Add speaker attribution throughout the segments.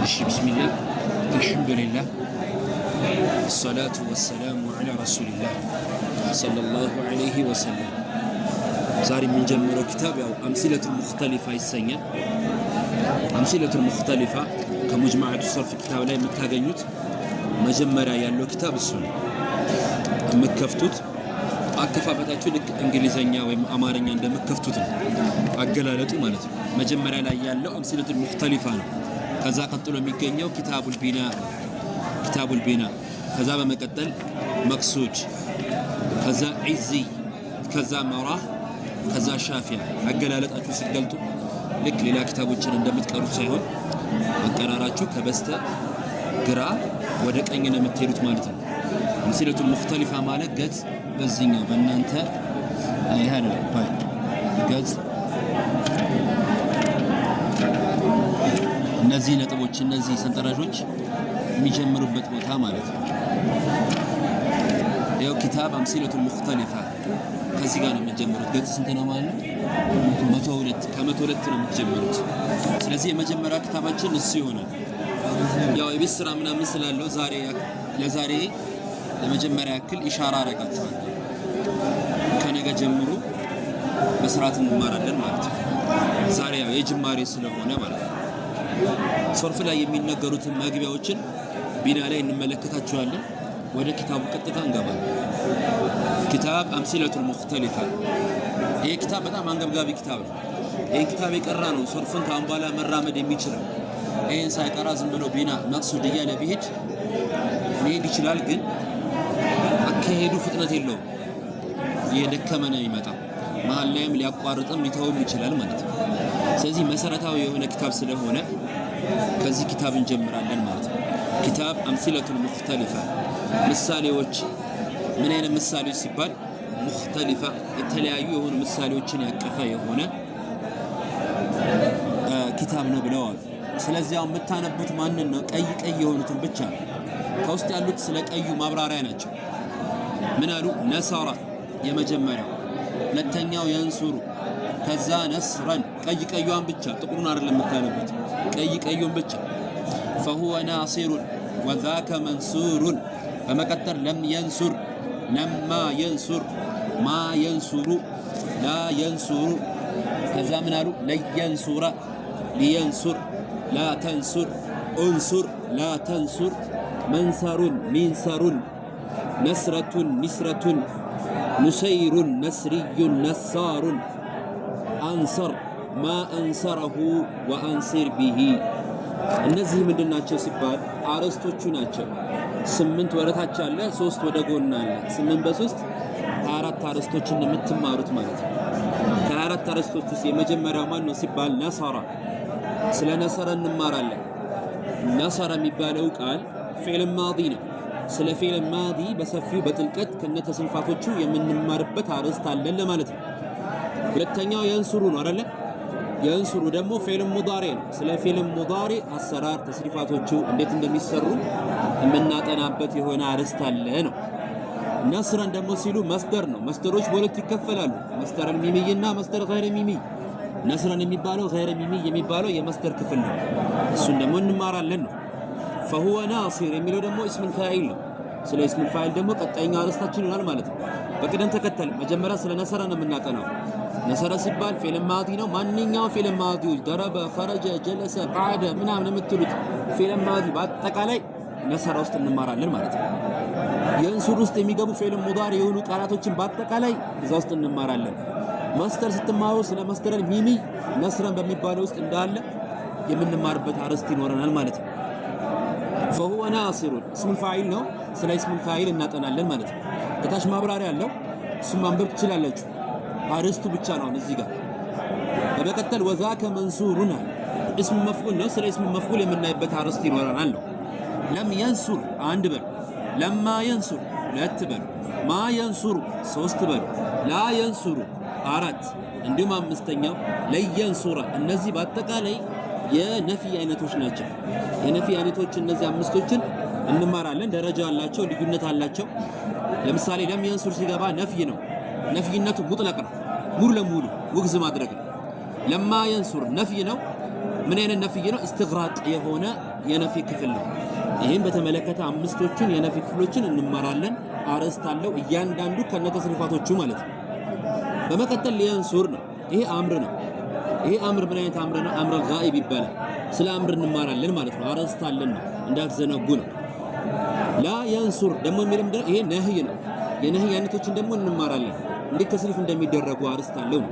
Speaker 1: بسم الله الحمد لله الصلاة والسلام على رسول الله صلى الله عليه وسلم زاري من جمرو كتاب أو أمثلة المختلفة السنة أمثلة المختلفة كمجموعة الصرف كتاب لا متاجنوت مجمرة يالو كتاب السنة مكفتوت አከፋፈታችሁ ልክ እንግሊዘኛ ወይም አማርኛ እንደምከፍቱት ነው አገላለጡ ማለት ነው መጀመሪያ ላይ ያለው አምሲለቱል ሙክተሊፋ ነው ከዛ ቀጥሎ የሚገኘው ኪታቡል ቢና ከዛ በመቀጠል መቅሱድ ከዛ ዒዚ ከዛ መራህ ከዛ ሻፊያ አገላለጣችሁ ሲገልጡ ልክ ሌላ ኪታቦችን እንደምትቀሩት ሳይሆን አቀራራችሁ ከበስተ ግራ ወደ ቀኝ ነው የምትሄዱት ማለት ነው አምሲለቱል ሙክተሊፋ ማለት ገጽ በዚህኛው በእናንተ ይሄን ገጽ እነዚህ ነጥቦች እነዚህ ሰንጠረዦች የሚጀምሩበት ቦታ ማለት ነው ያው ኪታብ አምሲለቱል ሙክተሊፋ ከዚህ ጋር ነው የሚጀምሩት ገጽ ስንት ነው ማለት ነው 102 ከ102 ነው የሚጀምሩት ስለዚህ የመጀመሪያ ኪታባችን እሱ ይሆናል ያው የቤት ስራ ምናምን ስላለው ለዛሬ ለመጀመሪያ ያክል ኢሻራ አረጋችኋል ከነገ ጀምሮ በስርዓት እንማራለን ማለት ነው ዛሬ ያው የጅማሬ ስለሆነ ማለት ነው ሶርፍ ላይ የሚነገሩትን መግቢያዎችን ቢና ላይ እንመለከታቸዋለን ወደ ኪታቡ ቀጥታ እንገባለን ኪታብ አምሲለቱል ሙክተሊፋ ይሄ ኪታብ በጣም አንገብጋቢ ኪታብ ነው ይሄ ኪታብ የቀራ ነው ሶርፍን ከአንባላ መራመድ የሚችለው ይሄን ሳይቀራ ዝም ብሎ ቢና መቅሱድ እያለ ቢሄድ መሄድ ይችላል ግን አካሄዱ ፍጥነት የለውም የደከመ ነው የሚመጣው መሃል ላይም ሊያቋርጥም ሊተውም ይችላል ማለት ነው ስለዚህ መሰረታዊ የሆነ ኪታብ ስለሆነ ከዚህ ኪታብ እንጀምራለን ማለት ነው ኪታብ አምሲለቱል ሙክተሊፋ ምሳሌዎች ምን አይነት ምሳሌዎች ሲባል ሙክተሊፋ የተለያዩ የሆኑ ምሳሌዎችን ያቀፈ የሆነ ኪታብ ነው ብለዋል ስለዚህ አሁን የምታነቡት ማንን ነው ቀይ የሆኑትን ብቻ ነው ከውስጥ ያሉት ስለ ቀዩ ማብራሪያ ናቸው ምን አሉ ነሰራ የመጀመሪያው ሁለተኛው የንሱሩ ከዛ ነስረን ቀዩን ብቻ ጥቁሩን አይደለም የምታነቡት ቀዩን ብቻ فهو ناصر وذاك منصور በመቀጠል ለም ينصر لما ينصر ما ينصر لا ينصر ከዛ ምን አሉ لينصر لينصر لا تنصر انصر لا تنصر منصر منصر نصرة نصرة نسير نسري نصار أنصر ما أنصره وأنصر به እነዚህ ምንድናቸው ሲባል አርስቶቹ ናቸው 8 ወረታች አለ 3 ወደ ጎን አለ 8 በ3 24 አርስቶችን የምትማሩት ማለት ነው ከ24 አርስቶች ውስጥ የመጀመሪያው ማን ነው ሲባል ነሰራ ስለ ነሰራ እንማራለን ነሰራ የሚባለው ቃል ፊዕል ማዲ ነው ስለ ፊዕል ማዲ በሰፊው በጥልቀት ከነተስንፋቶቹ የምንማርበት አርስት አለን ለማለት ነው ሁለተኛው የንሱሩ ነው አይደል የንሱሩ ደግሞ ፊዕል ሙዳሪ ነው ስለ ፊዕል ሙዳሪ አሰራር ተስሪፋቶቹ እንዴት እንደሚሰሩ የምናጠናበት የሆነ አርስት አለ ነው ነስረን ደግሞ ሲሉ መስደር ነው መስደሮች በሁለት ይከፈላሉ መስደር ሚሚይና መስደር ገይረ ሚሚይ ነስረን የሚባለው ገይረ ሚሚይ የሚባለው የመስደር ክፍል ነው እሱን ደግሞ እንማራለን ነው فهو ناصر የሚለው ደግሞ اسم الفاعل ነው ስለ اسم الفاعل ደግሞ ቀጣይኛው አርስታችን ይሆናል ማለት ነው በቅደም ተከተል መጀመሪያ ስለ ነሰረ ነው የምናጠናው ነሰረ ሲባል ፊዕል ማዲ ነው ማንኛውም ፊዕል ማዲ ضرب خرج جلس قعد ምናምን የምትሉት ፊዕል ማዲ በአጠቃላይ ነሰረ ውስጥ እንማራለን ማለት ነው የንሱር ውስጥ የሚገቡ ፊዕል ሙዳሪ የሆኑ ቃላቶችን በአጠቃላይ እዛ ውስጥ እንማራለን ማስተር ስትማሩ ስለ ማስተር ሚሚ ነስረን በሚባለው ውስጥ እንዳለ የምንማርበት አርስት ይኖረናል ማለት ነው فهو ناصر اسم الفاعل ነው ስለ اسم الفاعل እናጠናለን ማለት ነው ከታች ማብራሪያ አለው እሱን ማንበብ ትችላላችሁ አርስቱ ብቻ ነው እዚህ ጋር በመቀጠል وذاك منصور اسم مفعول ነው ስለ اسم مفعول የምናይበት አርስት ይኖረናል ነው ለም ينصر አንድ በል لما ينصر ሁለት በል ما ينصر ሶስት በል لا ينصر አራት እንዲሁም አምስተኛው ለየንሱራ እነዚህ በአጠቃላይ የነፊ አይነቶች ናቸው የነፊ አይነቶች እነዚህ አምስቶችን እንማራለን ደረጃ አላቸው ልዩነት አላቸው ለምሳሌ ለም ينصر ሲገባ ነፊ ነው ነፊነቱ ሙጥለቅ ነው ሙሉ ለሙሉ ውግዝ ማድረግ ነው ለማ ينصر ነፊ ነው ምን አይነት ነፊ ነው استغراق የሆነ የነፊ ክፍል ነው። ይህም በተመለከተ አምስቶቹን የነፊ ክፍሎችን እንማራለን። አርዕስት አለው እያንዳንዱ ከነተስሪፋቶቹ ማለት ነው። በመቀጠል ሊየንሱር ነው። ይሄ አምር ነው። ይሄ አምር ምን አይነት አምር ነው? አምር ጋኢብ ይባላል። ስለ አምር እንማራለን ማለት ነው። አርዕስት አለን ነው እንዳትዘነጉ ነው። ላ የንሱር ደግሞ የሚለው ምንድነው? ይሄ ነህይ ነው። የነህይ አይነቶችን ደግሞ እንማራለን እንዴት ተስሪፍ እንደሚደረጉ አርዕስት አለው ነው።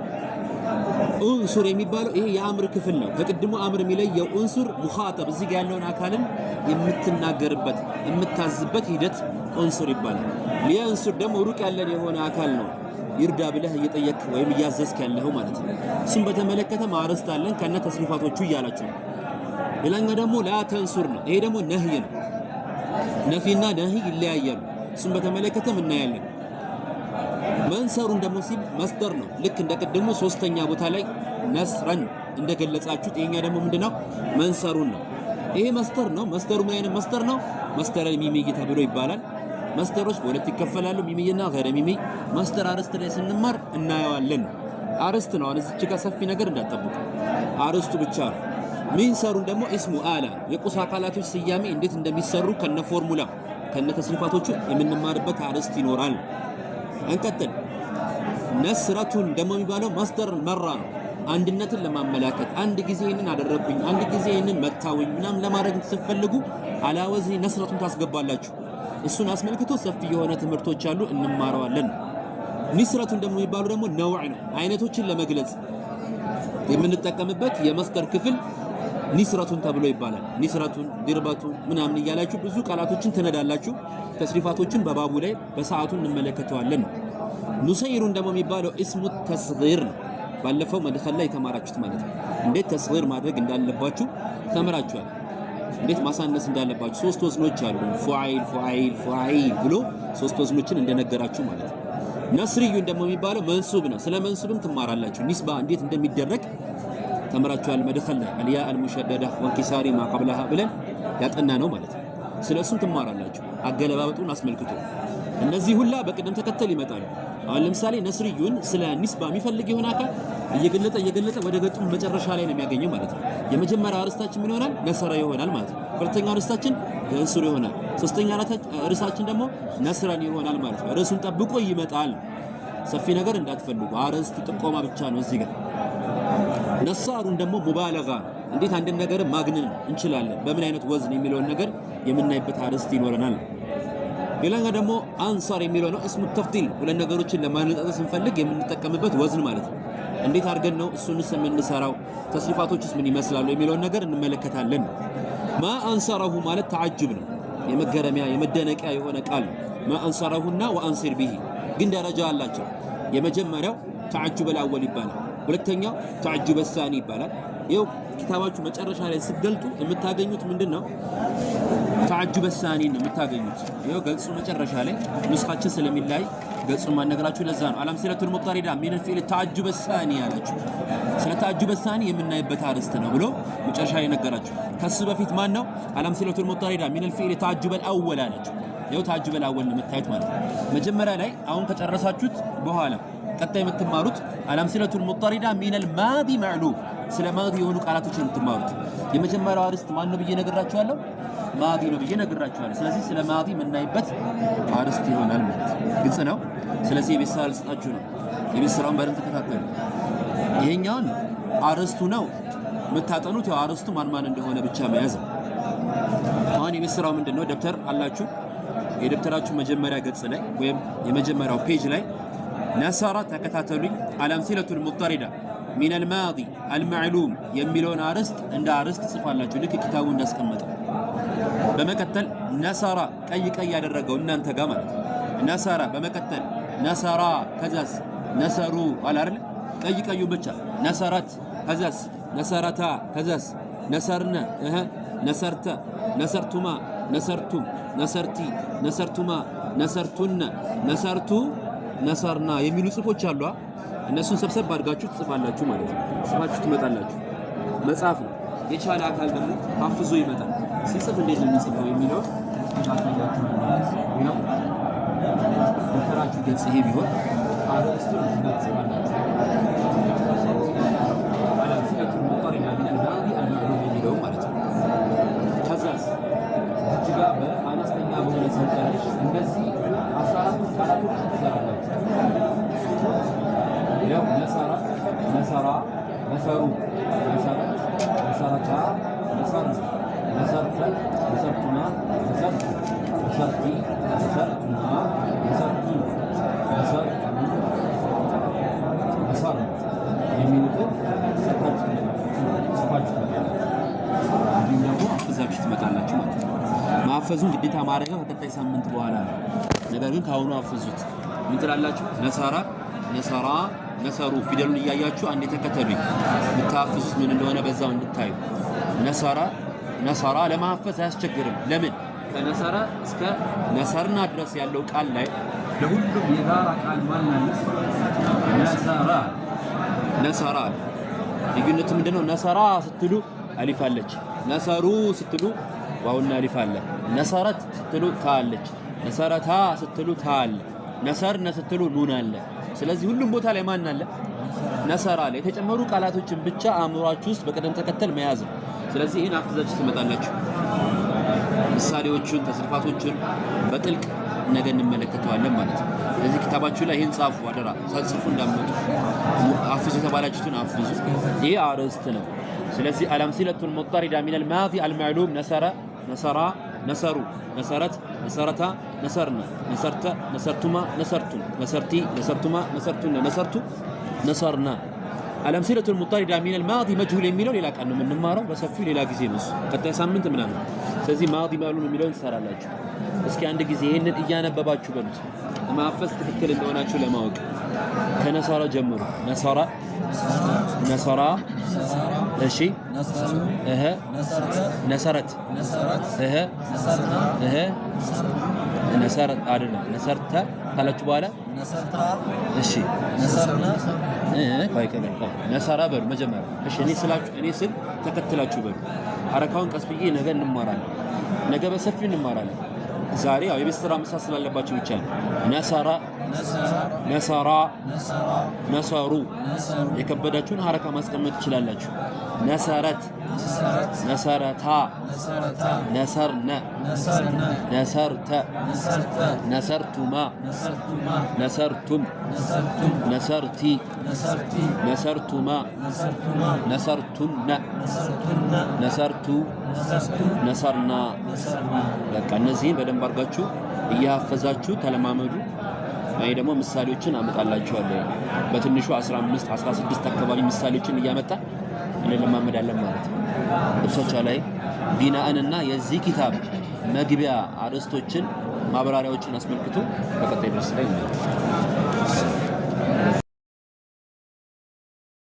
Speaker 1: ኡንሱር የሚባለው ይሄ የአምር ክፍል ነው። ከቅድሙ አምር የሚለየው ኡንሱር ሙኻጠብ እዚህ ጋር ያለውን አካልን የምትናገርበት የምታዝበት ሂደት ኡንሱር ይባላል። ሊየንሱር ደግሞ ሩቅ ያለን የሆነ አካል ነው ይርዳ ብለህ እየጠየቅ ወይም እያዘዝክ ያለው ማለት ነው። እሱም በተመለከተ አርዕስት አለን ከነ ተስሪፋቶቹ እያላችሁ ነው። ሌላኛው ደግሞ ላ ተንሱር ነው። ይሄ ደግሞ ነህይ ነው። ነፊና ነህይ ይለያያሉ። እሱም በተመለከተ እናያለን። መንሰሩን ደግሞ ሲል መስደር ነው። ልክ እንደቀደሙ ሶስተኛ ቦታ ላይ ነስረን እንደገለጻችሁት ይሄኛ ደግሞ ምንድነው? መንሰሩን ነው። ይሄ መስደር ነው። መስደሩ ምን አይነት መስደር ነው? መስደር ሚሚይ ተብሎ ይባላል። መስደሮች በሁለት ይከፈላሉ፣ ሚሚይና ገይረ ሚሚይ። መስደር አርዕስት ላይ ስንማር እናየዋለን። አርዕስት ነው። እዚች ጋር ሰፊ ነገር እንዳትጠብቁ፣ አርዕስቱ ብቻ ነው። ሚንሰሩን ደግሞ ኢስሙ አላ የቁስ አካላቶች ስያሜ እንዴት እንደሚሰሩ ከነ ፎርሙላ ከነ ተስሪፋቶቹ የምንማርበት አርዕስት ይኖራል። እንቀጥል። ነስረቱን ደግሞ የሚባለው መስደር መራ ነው። አንድነትን ለማመላከት አንድ ጊዜ ይህንን አደረግኩኝ፣ አንድ ጊዜ ይህንን መታወኝ ምናምን ለማድረግ ስትፈልጉ አላወዚ ነስረቱን ታስገባላችሁ። እሱን አስመልክቶ ሰፊ የሆነ ትምህርቶች አሉ፣ እንማረዋለን። ኒስረቱን ደግሞ የሚባለው ደግሞ ነውዕ ነው። አይነቶችን ለመግለጽ የምንጠቀምበት የመስደር ክፍል ኒስረቱን ተብሎ ይባላል። ኒስረቱን፣ ዲርበቱን ምናምን እያላችሁ ብዙ ቃላቶችን ትነዳላችሁ። ተስሪፋቶችን በባቡ ላይ በሰዓቱ እንመለከተዋለን። ኑሰይሩን ደግሞ የሚባለው እስሙ ተስጊር ነው። ባለፈው መድኸል ላይ የተማራችሁት ማለት ነው። እንዴት ተስጊር ማድረግ እንዳለባችሁ ተምራችኋል። እንዴት ማሳነስ እንዳለባችሁ ሶስት ወዝኖች አሉ። ፉዓይል ፉዓይል ፉዓይል ብሎ ሶስት ወዝኖችን እንደነገራችሁ ማለት ነው። ነስሪዩን ደግሞ የሚባለው መንሱብ ነው። ስለ መንሱብም ትማራላችሁ። ኒስባ እንዴት እንደሚደረግ ተምራችኋል መድኸል ላይ አልያ አልሙሸደዳ ወንኪሳሪ ማቀብላሃ ብለን ያጠና ነው ማለት ነው። ስለሱም ትማራላችሁ አገለባበጡን አስመልክቶ። እነዚህ ሁላ በቅደም ተከተል ይመጣሉ። አሁን ለምሳሌ ነስሪዩን ስለ ኒስባ የሚፈልግ የሆነ አካል እየገለጠ ወደ ገጡ መጨረሻ ላይ ነው የሚያገኘው ማለት ነው። የመጀመሪያ ርዕሳችን ምን ይሆናል? ነሰራ ይሆናል ማለት ነው። ሁለተኛ ርዕሳችን የንሱር ይሆናል። ሶስተኛ ርዕሳችን ደግሞ ነስረን ይሆናል ማለት ነው። ርዕሱን ጠብቆ ይመጣል። ሰፊ ነገር እንዳትፈልጉ፣ አርዕስት ጥቆማ ብቻ ነው እዚህ ጋር። ነሳሩን ደግሞ ሙባለጋ እንዴት አንድ ነገር ማግነን እንችላለን በምን አይነት ወዝን የሚለውን ነገር የምናይበት አርዕስት ይኖረናል። ሌላኛው ደግሞ አንሳር የሚለው ነው። እስሙ ተፍዲል ሁለት ነገሮችን ለማነጻጸር ስንፈልግ የምንጠቀምበት ወዝን ማለት ነው። እንዴት አድርገን ነው እሱንስ የምንሰራው፣ ተስሪፋቶችስ ምን ይመስላሉ የሚለውን ነገር እንመለከታለን። ማ አንሰረሁ ማለት ተዓጅብ ነው። የመገረሚያ የመደነቂያ የሆነ ቃል ነው። ማ አንሰረሁና ወአንሲር ቢሂ ግን ደረጃ አላቸው። የመጀመሪያው ተዓጅብ አልአወል ይባላል። ሁለተኛው ተዓጅብ አልሳኒ ይባላል። ይኸው ኪታባችሁ መጨረሻ ላይ ስትገልጡ የምታገኙት ምንድነው? ተዓጅብ አልሳኒ ነው የምታገኙት። ይኸው ገጹ መጨረሻ ላይ ንስኻችን ስለሚላይ ገጹን ማነገራችሁ ለዛ ነው። አልአምሲለቱል ሙጠሪዳ ሚነል ፊዕል ተዓጅብ አልሳኒ ያላችሁ ስለ ተዓጅብ አልሳኒ የምናይበት አርዕስት ነው ብሎ መጨረሻ ላይ ነገራችሁ። ከሱ በፊት ማን ነው? አልአምሲለቱል ሙጠሪዳ ሚነል ፊዕል ተዓጅብ አልአወል አላችሁ። ይኸው ተዓጅብ አልአወል ነው የምታዩት ማለት ነው። መጀመሪያ ላይ አሁን ከጨረሳችሁት በኋላ ቀጣይ የምትማሩት አልአምሲለቱል ሙጠሪዳ ሚነል ማዲ መዕሉም ስለ ማዲ የሆኑ ቃላቶችን የምትማሩት። የመጀመሪያው አርዕስት ማን ነው ብዬ ነግራችኋለሁ? ማዲ ነው ብዬ ነግራችኋለሁ። ስለዚህ ስለ ማዲ የምናይበት አርዕስት ይሆናል ማለት ነው። ግልጽ ነው። ስለዚህ የቤት ስራ ልሰጣችሁ ነው። የቤት ስራውን በደንብ ተከታተሉ። ይሄኛውን አርዕስቱ ነው የምታጠኑት። ያው አርዕስቱ ማን እንደሆነ ብቻ መያዝ ነው። አሁን የቤት ስራው ምንድነው? ደብተር አላችሁ። የደብተራችሁ መጀመሪያ ገጽ ላይ ወይም የመጀመሪያው ፔጅ ላይ ነሰራ ተከታተሉኝ። አልአምሲለቱል ሙጠሪዳ ሚነል ማዲ አልመዕሉም የሚለውን አርዕስት እንደ አርዕስት ጽፋላችሁ ልክ ኪታቡ እንዳስቀመጠው። በመቀጠል ነሰራ ቀይ ያደረገው እናንተ ጋር ማለት ነው። ነሰራ በመቀጠል ነሰራ ከዛስ ነሰሩ አለ አይደል? ቀዩ ብቻ ነሰራት ከዛስ ነሰረታ ከዛስ ነሰርነ ነሰርተ ነሰርቱማ ነሰርቱም ነሰርቲ ነሰርቱማ ነሰርቱነ ነሰርቱ ነሰርና የሚሉ ጽፎች አሉ። እነሱን ሰብሰብ አድርጋችሁ ትጽፋላችሁ ማለት ነው። ጽፋችሁ ትመጣላችሁ። መጽሐፍ ነው። የቻለ አካል ደግሞ አፍዞ ይመጣል። ሲጽፍ እንዴት ነው የሚጽፈው የሚለው ነው። ደብተራችሁ ገጽ ይሄ ቢሆን አርዕስቱን ትጽፋላችሁ። አልአምሲለቱል ሙጠሪዳ ሚነል ማዲ አልመዕሉም የሚለው ማለት ነው። ከዛ ነሰሩ ነሰረት ነሰረታ ነሰር ነሰርተ ነሰርቱማ ነሰርት ነሰርቲ ነሰርቱማ ነሰርቱ ነሰር ነሰር የሚሉትን ጽፋችሁ እንዲሁም ደግሞ አፍዛችሁ ትመጣላችሁ ማለት ነው። ማፈዙን ግዴታ ማድረገው ከቀጣይ ሳምንት በኋላ ነው። ነገር ግን ከአሁኑ አፍዙት። ምን ትላላችሁ? ነሰራ ነሰራ ነሰሩ ፊደሉን እያያችሁ አንዴ ተከተሉኝ። የምታፍዙት ምን እንደሆነ በዛው እንድታዩ። ነሰራ ነሰራ ለማፈዝ አያስቸግርም። ለምን? ከነሰራ እስከ ነሰርና ድረስ ያለው ቃል ላይ ለሁሉም የጋራ ቃል ማን አለ? ነሰራ ነሰራ። ልዩነቱ ምንድነው? ነሰራ ስትሉ አሊፍ አለች። ነሰሩ ስትሉ ዋውና አሊፍ አለ። ነሰረት ስትሉ ታ አለች። ነሰረታ ስትሉ ታ አለ። ነሰርነ ስትሉ ኑን አለ። ስለዚህ ሁሉም ቦታ ላይ ማን አለ? ነሰራ አለ። የተጨመሩ ቃላቶችን ብቻ አእምሯችሁ ውስጥ በቅደም ተከተል መያዝ ነው። ስለዚህ ይህን አፍዛችሁ ትመጣላችሁ። ምሳሌዎቹን ተስርፋቶቹን በጥልቅ ነገ እንመለከተዋለን ማለት ነው። ስለዚህ ኪታባችሁ ላይ ይህን ጻፉ አደራ። ሳትጽፉ እንዳትመጡ። አፍዙ የተባላችሁትን አፍዙ። ይሄ አርዕስት ነው። ስለዚህ አልአምሲለቱል ሙጠሪዳ ሚነል ማዲ አልመዕሉም ነሰረ ነሰራ ነሰሩ ነሰረት ነሰረታ ነሰርነ ነሰርተ ነሰርቱማ ነሰርቱን ነሰርቲ ነሰርቱማ ነሰርቱን ነሰርቱ ነሰርና። አልአምሲለቱል ሙጠሪዳ ሚነል ማዲ መጅሁል የሚለው ሌላ ቃል ነው የምንማረው በሰፊው ሌላ ጊዜ ነው፣ ቀጣይ ሳምንት ምናምን። ስለዚህ ማዲ ማዕሉም የሚለውን ትሰራላችሁ። እስኪ አንድ ጊዜ ይሄንን እያነበባችሁ በሉት ማፈስ ትክክል እንደሆናችሁ ለማወቅ። ከነሰራ ጀምሩ። ነሰራ ነሰራ እሺ እህ ነሰረት እህ እህ ነሰረት አይደለም ነሰርተ ካላችሁ በኋላ ነሰርታ እሺ ነሰርና ነሰራ በሉ መጀመሪያ። እሺ እኔ ስላችሁ እኔ ስል ተከትላችሁ በሉ። ሐረካውን ቀስ ብዬ ነገ እንማራለን። ነገ በሰፊው እንማራለን። ዛሬ ያው የቤት ስራ መስራት ስላለባችሁ ብቻ ነው። ነሰራ ነሰራ ነሰሩ የከበዳችሁን ሐረካ ማስቀመጥ ትችላላችሁ። ነሰረት ነሰረታ ነሰርነ ነሰርተ ነሰርቱማ ነሰርቱም ነሰርቲ ነሰርቱማ ነሰርቱነ ነሰርቱ ነሰርና። በቃ እነዚህን በደንብ አድርጋችሁ እያፈዛችሁ ተለማመዱ። እኔ ደግሞ ምሳሌዎችን አመጣላችኋለሁ። በትንሹ 15 16 አካባቢ ምሳሌዎችን እያመጣ እንለማመዳለን ማለት ነው። እርሶቻ ላይ ቢናእንና የዚህ ኪታብ መግቢያ አርዕስቶችን ማብራሪያዎችን አስመልክቶ በቀጣይ ድረስ ላይ